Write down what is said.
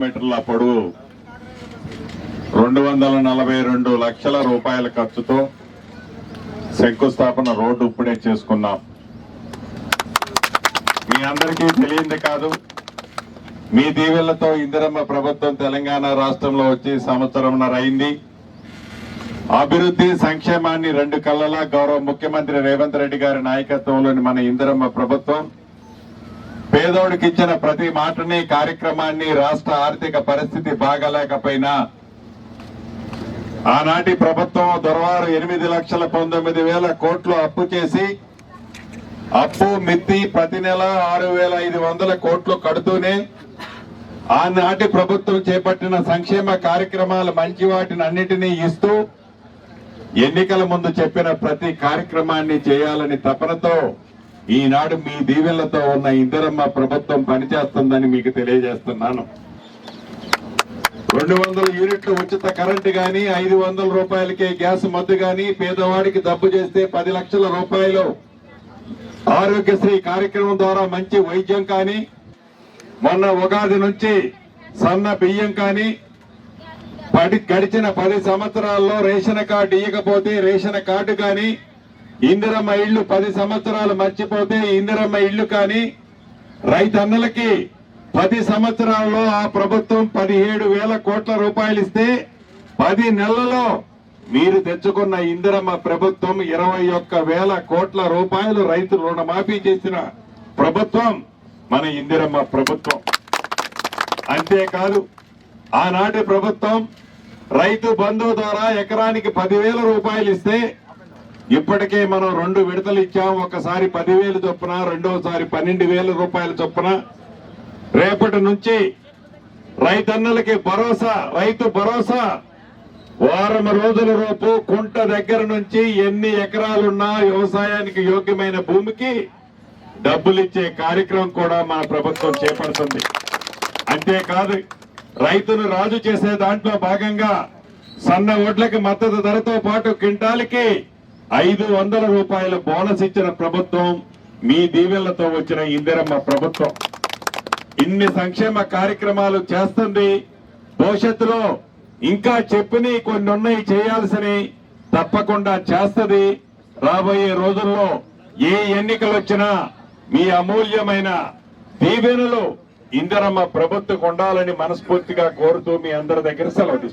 మీటర్ల పొడవు 242 లక్షల రూపాయల ఖర్చుతో శంకుస్థాపన రోడ్డు ఇప్పుడే చేసుకున్నాం. మీ అందరికీ తెలియంది కాదు, మీ దీవెళ్లతో ఇందిరమ్మ ప్రభుత్వం తెలంగాణ రాష్ట్రంలో వచ్చి సంవత్సరంన్నర అయింది. అభివృద్ధి సంక్షేమాన్ని రెండు కళ్ళలా గౌరవ ముఖ్యమంత్రి రేవంత్ రెడ్డి గారి నాయకత్వంలోని మన ఇందిరమ్మ ప్రభుత్వం పేదోడికి ఇచ్చిన ప్రతి మాటని కార్యక్రమాన్ని రాష్ట్ర ఆర్థిక పరిస్థితి బాగాలేకపోయినా ఆనాటి ప్రభుత్వం దొరవారు 8,19,000 కోట్లు అప్పు చేసి అప్పు మిత్తి ప్రతి నెల 6,500 కోట్లు కడుతూనే ఆనాటి ప్రభుత్వం చేపట్టిన సంక్షేమ కార్యక్రమాలు మంచి వాటిని అన్నిటినీ ఇస్తూ ఎన్నికల ముందు చెప్పిన ప్రతి కార్యక్రమాన్ని చేయాలని తపనతో ఈనాడు మీ దీవెళ్లతో ఉన్న ఇందిరమ్మ ప్రభుత్వం పనిచేస్తుందని మీకు తెలియజేస్తున్నాను. 200 యూనిట్లు ఉచిత కరెంటు గాని, 500 రూపాయలకే గ్యాస్ మద్దు గాని, పేదవాడికి డబ్బు చేస్తే 10 లక్షల రూపాయలు ఆరోగ్యశ్రీ కార్యక్రమం ద్వారా మంచి వైద్యం కానీ, మొన్న ఉగాది నుంచి సన్న బియ్యం కానీ, గడిచిన 10 సంవత్సరాల్లో రేషన్ కార్డు ఇవ్వకపోతే రేషన్ కార్డు కానీ, ఇందిరమ్మ ఇళ్లు 10 సంవత్సరాలు మర్చిపోతే ఇందిరమ్మ ఇళ్లు కానీ, రైతన్నలకి 10 సంవత్సరాల్లో ఆ ప్రభుత్వం 17,000 కోట్ల రూపాయలు ఇస్తే 10 నెలల్లో మీరు తెచ్చుకున్న ఇందిరమ్మ ప్రభుత్వం 21,000 కోట్ల రూపాయలు రైతులు రుణమాఫీ చేసిన ప్రభుత్వం మన ఇందిరమ్మ ప్రభుత్వం. అంతేకాదు ఆనాటి ప్రభుత్వం రైతు బంధు ద్వారా ఎకరానికి 10,000 రూపాయలు ఇస్తే ఇప్పటికే మనం 2 విడతలు ఇచ్చాం. ఒకసారి 10,000 చొప్పున, రెండోసారి 12,000 రూపాయల చొప్పున. రేపటి నుంచి రైతన్నలకి భరోసా, రైతు భరోసా వారం రోజుల లోపు కుంట దగ్గర నుంచి ఎన్ని ఎకరాలున్నా వ్యవసాయానికి యోగ్యమైన భూమికి డబ్బులిచ్చే కార్యక్రమం కూడా మన ప్రభుత్వం చేపడుతుంది. అంతేకాదు రైతును రాజు చేసే దాంట్లో భాగంగా సన్న వడ్లకి మద్దతు ధరతో పాటు క్వింటాల్కి 500 రూపాయల బోనస్ ఇచ్చిన ప్రభుత్వం మీ దీవెళ్లతో వచ్చిన ఇందిరమ్మ ప్రభుత్వం. ఇన్ని సంక్షేమ కార్యక్రమాలు చేస్తుంది. భవిష్యత్తులో ఇంకా చెప్పిని కొన్ని ఉన్నాయి చేయాల్సినవి, తప్పకుండా చేస్తుంది. రాబోయే రోజుల్లో ఏ ఎన్నికలు వచ్చినా మీ అమూల్యమైన దీవెనలు ఇందిరమ్మ ప్రభుత్వం ఉండాలని మనస్ఫూర్తిగా కోరుతూ మీ అందరి దగ్గర సెలవు తీసుకుంటాను.